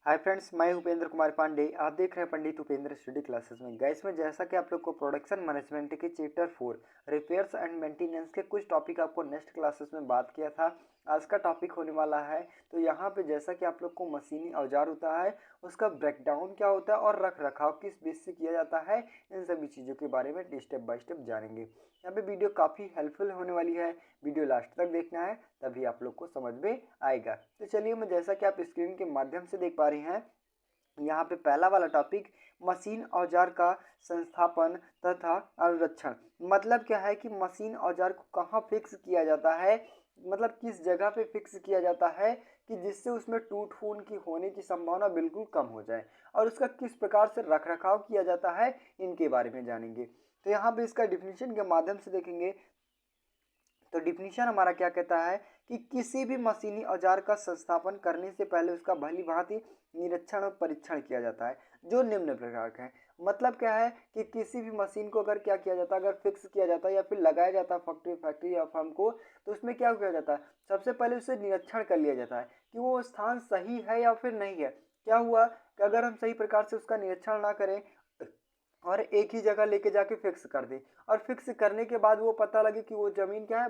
Hi friends, मैं उपेंद्र कुमार पांडे। आप देख रहे हैं पंडित उपेंद्र स्टडी क्लासेस में। गैस में जैसा कि आप लोग को प्रोडक्शन मैनेजमेंट के चैप्टर 4 रिपेयर्स एंड मेंटेनेंस के कुछ टॉपिक आपको नेक्स्ट क्लासेस में बात किया था। आज का टॉपिक होने वाला है। तो यहाँ पे जैसा कि आप लोग को मशीनी औजार होता है, उसका ब्रेकडाउन क्या होता है और रख रखाव किस बेस से किया जाता है, इन सभी चीज़ों के बारे में स्टेप बाय स्टेप जानेंगे। यहाँ पे वीडियो काफ़ी हेल्पफुल होने वाली है। वीडियो लास्ट तक देखना है, तभी आप लोग को समझ में आएगा। तो चलिए, मैं जैसा कि आप स्क्रीन के माध्यम से देख पा रहे हैं, यहाँ पे पहला वाला टॉपिक मशीन औजार का संस्थापन तथा अनुरक्षण। मतलब क्या है कि मशीन औजार को कहाँ फिक्स किया जाता है, मतलब किस जगह पे फिक्स किया जाता है कि जिससे उसमें टूट फूट की होने की संभावना बिल्कुल कम हो जाए, और उसका किस प्रकार से रख रखाव किया जाता है, इनके बारे में जानेंगे। तो यहाँ पे इसका डिफिनीशन के माध्यम से देखेंगे। तो डिफिनीशन हमारा क्या कहता है कि किसी भी मशीनी औजार का संस्थापन करने से पहले उसका भली भांति निरीक्षण और परीक्षण किया जाता है, जो निम्न प्रकार का है। मतलब क्या है कि किसी भी मशीन को अगर क्या किया जाता है, अगर फिक्स किया जाता है या फिर लगाया जाता है फैक्ट्री या फर्म को, तो उसमें क्या किया जाता है, सबसे पहले उसे निरीक्षण कर लिया जाता है कि वो स्थान सही है या फिर नहीं है। क्या हुआ कि अगर हम सही प्रकार से उसका निरीक्षण ना करें और एक ही जगह लेके जाके फिक्स कर दे, और फिक्स करने के बाद वो पता लगे कि वो जमीन क्या है,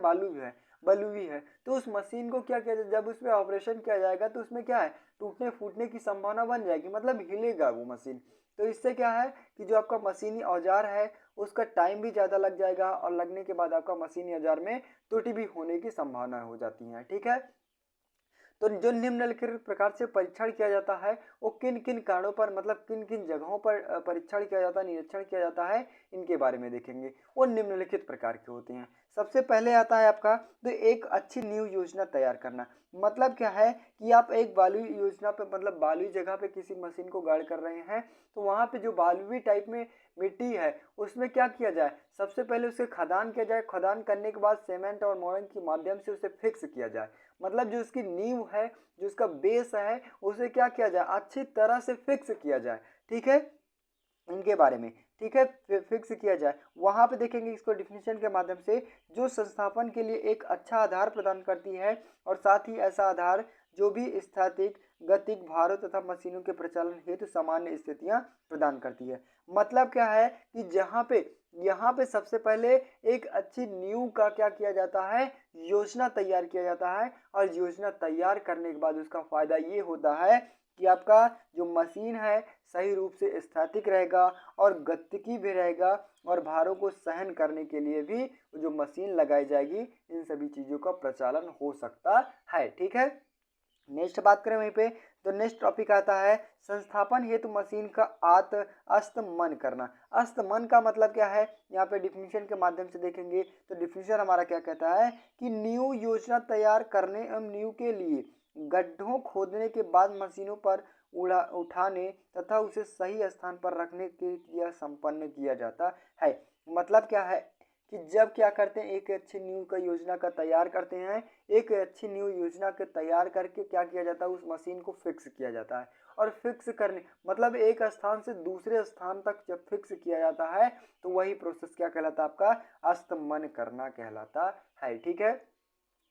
बलुई है, तो उस मशीन को क्या किया जाए, जब उसमें ऑपरेशन किया जाएगा तो उसमें क्या है, टूटने फूटने की संभावना बन जाएगी, मतलब हिलेगा वो मशीन। तो इससे क्या है कि जो आपका मशीनी औजार है उसका टाइम भी ज़्यादा लग जाएगा, और लगने के बाद आपका मशीनी औजार में त्रुटि भी होने की संभावना हो जाती है। ठीक है। तो जो निम्नलिखित प्रकार से परीक्षण किया जाता है, वो किन किन कारणों पर, मतलब किन किन जगहों पर परीक्षण किया जाता है, निरीक्षण किया जाता है, इनके बारे में देखेंगे। वो निम्नलिखित प्रकार के होते हैं। सबसे पहले आता है आपका, तो एक अच्छी नींव योजना तैयार करना। मतलब क्या है कि आप एक बालुई योजना पे, मतलब बालुई जगह पे किसी मशीन को गाड़ कर रहे हैं, तो वहां पे जो बालुई टाइप में मिट्टी है उसमें क्या किया जाए, सबसे पहले उसे खदान किया जाए। खदान करने के बाद सीमेंट और मोरंग के माध्यम से उसे फिक्स किया जाए। मतलब जो उसकी नींव है, जो उसका बेस है, उसे क्या किया जाए, अच्छी तरह से फिक्स किया जाए। ठीक है, इनके बारे में। ठीक है, फिक्स किया जाए। वहां पे देखेंगे इसको डिफिनीशन के माध्यम से, जो संस्थापन के लिए एक अच्छा आधार प्रदान करती है, और साथ ही ऐसा आधार जो भी स्थैतिक गतिक भारों तथा मशीनों के प्रचालन हेतु सामान्य स्थितियां प्रदान करती है। मतलब क्या है कि जहां पे, यहाँ पे सबसे पहले एक अच्छी नींव का क्या किया जाता है, योजना तैयार किया जाता है। और योजना तैयार करने के बाद उसका फायदा ये होता है कि आपका जो मशीन है सही रूप से स्थैतिक रहेगा और गतिकी भी रहेगा, और भारों को सहन करने के लिए भी जो मशीन लगाई जाएगी, इन सभी चीज़ों का प्रचालन हो सकता है। ठीक है, नेक्स्ट बात करें वहीं पे, तो नेक्स्ट टॉपिक आता है संस्थापन हेतु मशीन का अस्तमन करना। अस्तमन का मतलब क्या है, यहाँ पे डिफिनीशन के माध्यम से देखेंगे। तो डिफिनीशन हमारा क्या कहता है कि नींव योजना तैयार करने एवं नींव के लिए गड्ढों खोदने के बाद मशीनों पर उठाने तथा उसे सही स्थान पर रखने के लिए संपन्न किया जाता है। मतलब क्या है कि जब क्या करते हैं, एक अच्छी नींव का योजना का तैयार करते हैं, एक अच्छी न्यू योजना के तैयार करके क्या किया जाता है, उस मशीन को फिक्स किया जाता है। और फिक्स करने मतलब एक स्थान से दूसरे स्थान तक जब फिक्स किया जाता है, तो वही प्रोसेस क्या कहलाता है, आपका अस्तमन करना कहलाता है। ठीक है,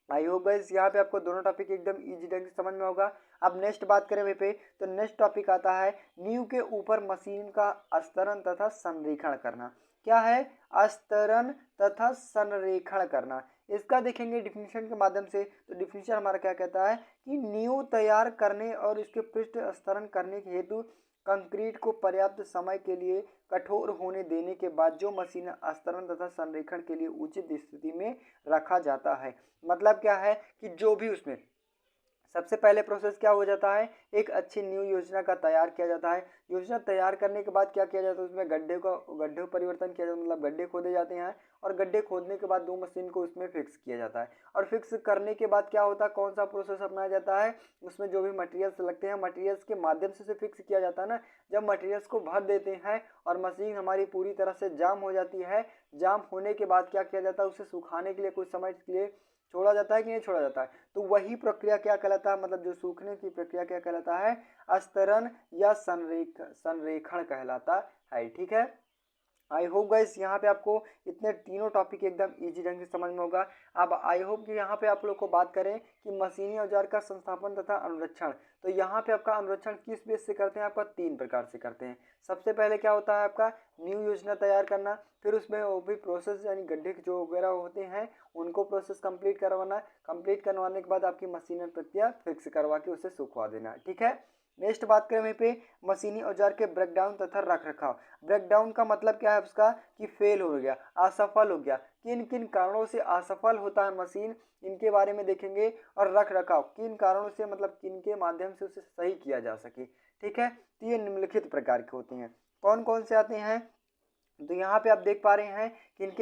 आई होप गाइस यहाँ पे आपको दोनों टॉपिक एकदम इजी ढंग से समझ में होगा। अब नेक्स्ट बात करें वहीं पे, तो नेक्स्ट टॉपिक आता है नींव के ऊपर मशीन का अस्तरण तथा संरेखण करना। क्या है, अस्तरण तथा संरेखण करना। इसका देखेंगे डिफिनीशन के माध्यम से। तो डिफिनीशन हमारा क्या कहता है कि नींव तैयार करने और इसके पृष्ठ स्तरण करने के हेतु कंक्रीट को पर्याप्त समय के लिए कठोर होने देने के बाद जो मशीन स्तरण तथा संरेखण के लिए उचित स्थिति में रखा जाता है। मतलब क्या है कि जो भी उसमें सबसे पहले प्रोसेस क्या हो जाता है, एक अच्छी न्यू योजना का तैयार किया जाता है। योजना तैयार करने के बाद क्या किया जाता है, उसमें गड्ढे परिवर्तन किया जाता है, मतलब गड्ढे खोदे जाते हैं। और गड्ढे खोदने के बाद दो मशीन को उसमें फिक्स किया जाता है। और फिक्स करने के बाद क्या होता है, कौन सा प्रोसेस अपनाया जाता है, उसमें जो भी मटेरियल्स लगते हैं, मटेरियल्स के माध्यम से फिक्स किया जाता है ना। जब मटेरियल्स को भर देते हैं और मशीन हमारी पूरी तरह से जाम हो जाती है, जाम होने के बाद क्या किया जाता है, उसे सुखाने के लिए कुछ समय के लिए छोड़ा जाता है कि नहीं छोड़ा जाता है। तो वही प्रक्रिया क्या कहलाता है, मतलब जो सूखने की प्रक्रिया क्या कहलाता है, अस्तरण या संरेखण कहलाता है। ठीक है, आई होप गाइस यहाँ पे आपको इतने तीनों टॉपिक एकदम इजी ढंग से समझ में होगा। अब आई होप कि यहाँ पे आप लोग को बात करें कि मशीनी औजार का संस्थापन तथा अनुरक्षण, तो यहाँ पे आपका अनुरक्षण किस बेस से करते हैं, आपका 3 प्रकार से करते हैं। सबसे पहले क्या होता है आपका न्यू योजना तैयार करना, फिर उसमें वो भी प्रोसेस यानी गड्ढे जो वगैरह होते हैं उनको प्रोसेस कंप्लीट करवाना, कंप्लीट करवाने के बाद आपकी मशीन प्रक्रिया फिक्स करवा के उसे सुखवा देना। ठीक है, नेक्स्ट बात करें वहीं पे मशीनी औजार के ब्रेकडाउन तथा रख रखाव। ब्रेकडाउन का मतलब क्या है उसका कि फेल हो गया, असफल हो गया, किन किन कारणों से असफल होता है मशीन, इनके बारे में देखेंगे। और रख रखाव किन कारणों से मतलब किन के माध्यम से उसे सही किया जा सके। ठीक है, तो ये निम्नलिखित प्रकार के होते हैं। कौन कौन से आते हैं, तो यहाँ पे आप देख पा रहे हैं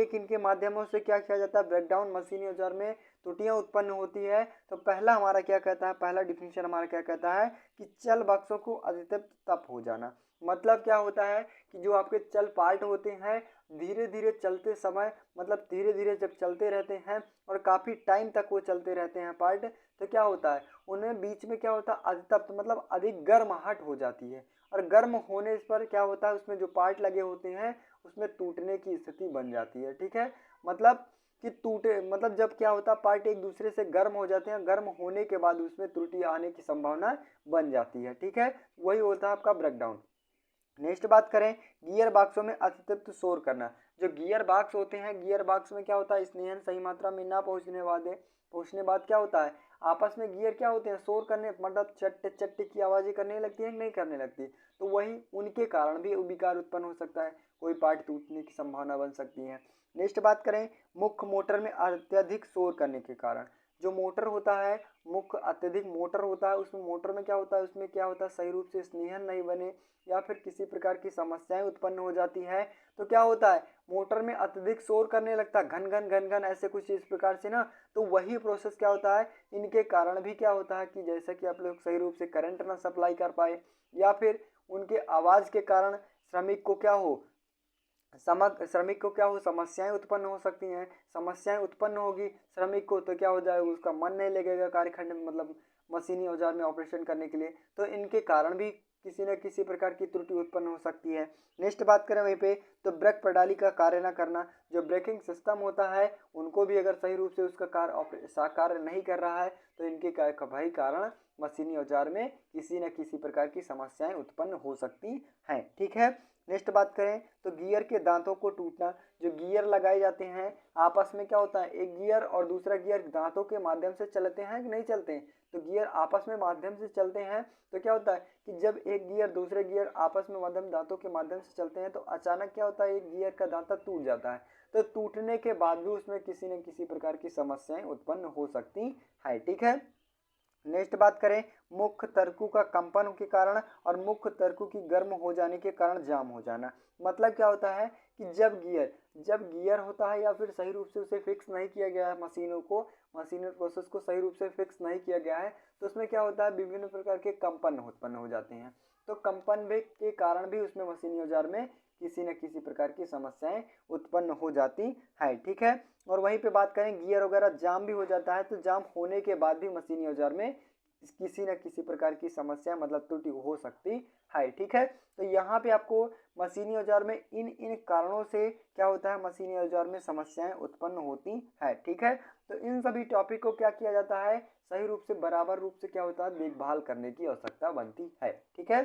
किन के माध्यमों से क्या किया जाता है, ब्रेकडाउन मशीनी औजार में त्रुटियां उत्पन्न होती है। तो पहला हमारा क्या कहता है, पहला डिफिनेशन हमारा क्या कहता है कि चल बक्सों को अधिकतम तप हो जाना। मतलब क्या होता है कि जो आपके चल पार्ट होते हैं धीरे धीरे चलते समय, मतलब धीरे धीरे जब चलते रहते हैं और काफ़ी टाइम तक वो चलते रहते हैं पार्ट, तो क्या होता है उनमें बीच में क्या होता है अधितप्त मतलब अधिक गर्माहट हो जाती है। और गर्म होने पर क्या होता है उसमें जो पार्ट लगे होते हैं उसमें टूटने की स्थिति बन जाती है। ठीक है, मतलब कि टूटे मतलब जब क्या होता है पार्ट एक दूसरे से गर्म हो जाते हैं, गर्म होने के बाद उसमें त्रुटि आने की संभावना बन जाती है। ठीक है, वही होता है आपका ब्रेकडाउन। नेक्स्ट बात करें गियर बॉक्सों में अतिरिक्त शोर करना। जो गियर बॉक्स होते हैं, गियर बॉक्स में क्या होता है स्नेहन सही मात्रा में ना पहुंचने बाद क्या होता है आपस में गियर क्या होते हैं शोर करने मतलब चट्टे चट्टे की आवाज़ें करने लगती है, नहीं करने लगती, तो वही उनके कारण भी विकार उत्पन्न हो सकता है, कोई पार्ट टूटने की संभावना बन सकती है। नेक्स्ट बात करें मुख्य मोटर में अत्यधिक शोर करने के कारण। जो मोटर होता है मुख्य अत्यधिक मोटर होता है, उसमें मोटर में क्या होता है उसमें क्या होता है सही रूप से स्नेहन नहीं बने या फिर किसी प्रकार की समस्याएं उत्पन्न हो जाती है, तो क्या होता है मोटर में अत्यधिक शोर करने लगता है, घन घन घन घन ऐसे कुछ इस प्रकार से ना। तो वही प्रोसेस क्या होता है इनके कारण भी क्या होता है कि जैसे कि आप लोग सही रूप से करंट ना सप्लाई कर पाए या फिर उनके आवाज़ के कारण श्रमिक को क्या हो समस्याएं उत्पन्न हो सकती हैं। समस्याएं उत्पन्न होगी श्रमिक को तो क्या हो जाएगा उसका मन नहीं लगेगा कार्यखंड में मतलब मशीनी औजार में ऑपरेशन करने के लिए, तो इनके कारण भी किसी न किसी प्रकार की त्रुटि उत्पन्न हो सकती है। नेक्स्ट बात करें वहीं पे तो ब्रेक प्रणाली का कार्य न करना। जो ब्रेकिंग सिस्टम होता है उनको भी अगर सही रूप से उसका कार्य नहीं कर रहा है तो इनके भाई कारण मशीनी औजार में किसी न किसी प्रकार की समस्याएं उत्पन्न हो सकती हैं। ठीक है, नेक्स्ट बात करें तो गियर के दांतों को टूटना। जो गियर लगाए जाते हैं आपस में क्या होता है एक गियर और दूसरा गियर दांतों के माध्यम से चलते हैं कि नहीं चलते हैं, तो गियर आपस में माध्यम से चलते हैं तो क्या होता है कि जब एक गियर दूसरे गियर आपस में माध्यम दांतों के माध्यम से चलते हैं तो अचानक क्या होता है एक गियर का दांता टूट जाता है, तो टूटने के बाद भी उसमें किसी न किसी प्रकार की समस्याएं उत्पन्न हो सकती है। ठीक है, नेक्स्ट बात करें मुख्य तर्कु का कंपन के कारण और मुख्य तर्कु की गर्म हो जाने के कारण जाम हो जाना। मतलब क्या होता है कि जब गियर होता है या फिर सही रूप से उसे फिक्स नहीं किया गया है मशीनों प्रोसेस को सही रूप से फिक्स नहीं किया गया है तो उसमें क्या होता है विभिन्न प्रकार के कंपन उत्पन्न हो जाते हैं, तो कंपन भी के कारण भी उसमें मशीनी औजार में किसी न किसी प्रकार की समस्याएं उत्पन्न हो जाती है। ठीक है, और वहीं पे बात करें गियर वगैरह जाम भी हो जाता है तो जाम होने के बाद भी मशीनी औजार में किसी न किसी प्रकार की समस्या मतलब त्रुटि हो सकती है। ठीक है, तो यहाँ पे आपको मशीनी औजार में इन कारणों से क्या होता है मशीनी औजार में समस्याएं उत्पन्न होती है। ठीक है, तो इन सभी टॉपिक को क्या किया जाता है सही रूप से बराबर रूप से क्या होता है देखभाल करने की आवश्यकता बनती है। ठीक है,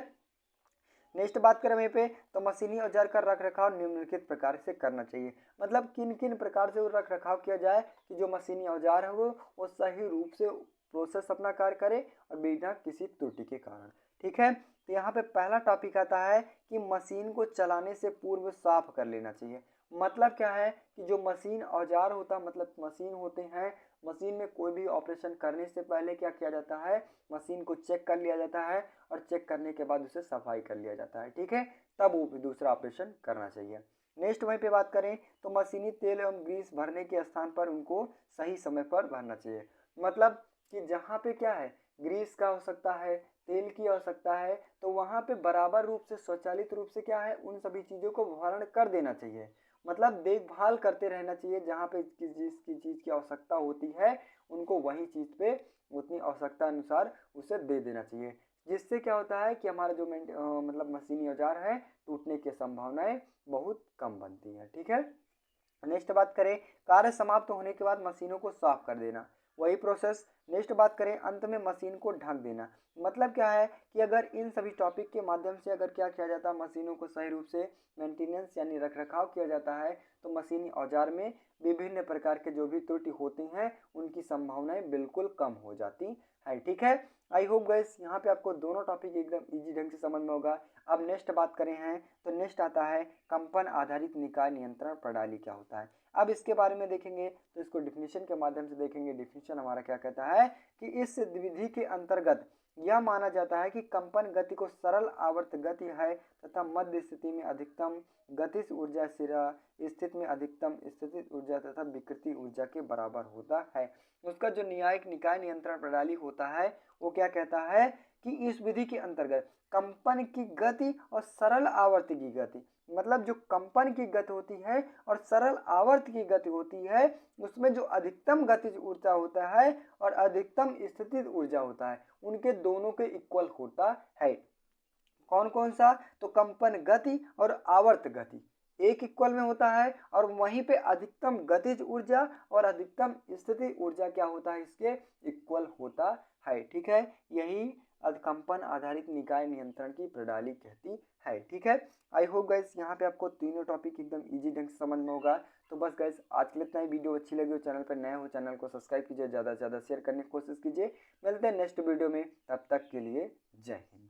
नेक्स्ट बात करें वहीं पे तो मशीनी औजार का रख रखाव निम्नलिखित प्रकार से करना चाहिए। मतलब किन किन प्रकार से रख रखाव किया जाए कि जो मशीनी औजार है वो सही रूप से प्रोसेस अपना कार्य करे और बिना किसी त्रुटि के कारण। ठीक है, तो यहाँ पे पहला टॉपिक आता है कि मशीन को चलाने से पूर्व साफ कर लेना चाहिए। मतलब क्या है कि जो मशीन औजार होता मतलब मशीन होते हैं, मशीन में कोई भी ऑपरेशन करने से पहले क्या किया जाता है मशीन को चेक कर लिया जाता है और चेक करने के बाद उसे सफाई कर लिया जाता है। ठीक है, तब वो दूसरा ऑपरेशन करना चाहिए। नेक्स्ट वहीं पे बात करें तो मशीनी तेल एवं ग्रीस भरने के स्थान पर उनको सही समय पर भरना चाहिए। मतलब कि जहाँ पे क्या है ग्रीस का हो सकता है तेल की आवश्यकता है तो वहाँ पे बराबर रूप से स्वचालित रूप से क्या है उन सभी चीज़ों को भरण कर देना चाहिए। मतलब देखभाल करते रहना चाहिए जहाँ पे जिसकी चीज़ की आवश्यकता होती है उनको वही चीज़ पे उतनी आवश्यकता अनुसार उसे दे देना चाहिए। जिससे क्या होता है कि हमारा जो मतलब मशीनी औजार है टूटने की संभावनाएं बहुत कम बनती है। ठीक है, नेक्स्ट बात करें कार्य समाप्त होने के बाद मशीनों को साफ कर देना, वही प्रोसेस। नेक्स्ट बात करें अंत में मशीन को ढक देना। मतलब क्या है कि अगर इन सभी टॉपिक के माध्यम से अगर क्या किया जाता है, मशीनों को सही रूप से मेंटेनेंस यानी रख रखाव किया जाता है, तो मशीनी औजार में विभिन्न प्रकार के जो भी त्रुटि होती हैं उनकी संभावनाएं बिल्कुल कम हो जाती है। ठीक है, आई होप गाइस यहाँ पे आपको दोनों टॉपिक एकदम इजी ढंग से समझ में होगा। अब नेक्स्ट बात करें हैं तो नेक्स्ट आता है कंपन आधारित निकाय नियंत्रण प्रणाली क्या होता है। अब इसके बारे में देखेंगे तो इसको डिफिनीशन के माध्यम से देखेंगे। डिफिनीशन हमारा क्या कहता है कि इस विधि के अंतर्गत यह माना जाता है कि कंपन गति को सरल आवर्त गति है तथा मध्य स्थिति में अधिकतम गतिज ऊर्जा सिरा स्थिति में अधिकतम स्थितिज ऊर्जा तथा विकृति ऊर्जा के बराबर होता है। उसका जो न्यायिक निकाय नियंत्रण प्रणाली होता है वो क्या कहता है कि इस विधि के अंतर्गत कंपन की गति और सरल आवर्त की गति, मतलब जो कंपन की गति होती है और सरल आवर्त की गति होती है उसमें जो अधिकतम गतिज ऊर्जा होता है और अधिकतम स्थितिज ऊर्जा होता है उनके दोनों के इक्वल होता है। कौन कौन सा, तो कंपन गति और आवर्त गति एक इक्वल में होता है और वहीं पे अधिकतम गतिज ऊर्जा और अधिकतम स्थिति ऊर्जा क्या होता है, इसके इक्वल होता है। ठीक है, यही कंपन आधारित निकाय नियंत्रण की प्रणाली कहती है। ठीक है, आई होप गाइस यहाँ पे आपको तीनों टॉपिक एकदम इजी ढंग से समझ में होगा। तो बस गाइस आज के लिए इतना ही। वीडियो अच्छी लगी हो चैनल पर नए हो चैनल को सब्सक्राइब कीजिए, ज़्यादा से ज़्यादा शेयर करने की कोशिश कीजिए। मिलते हैं नेक्स्ट वीडियो में, तब तक के लिए जय हिंद।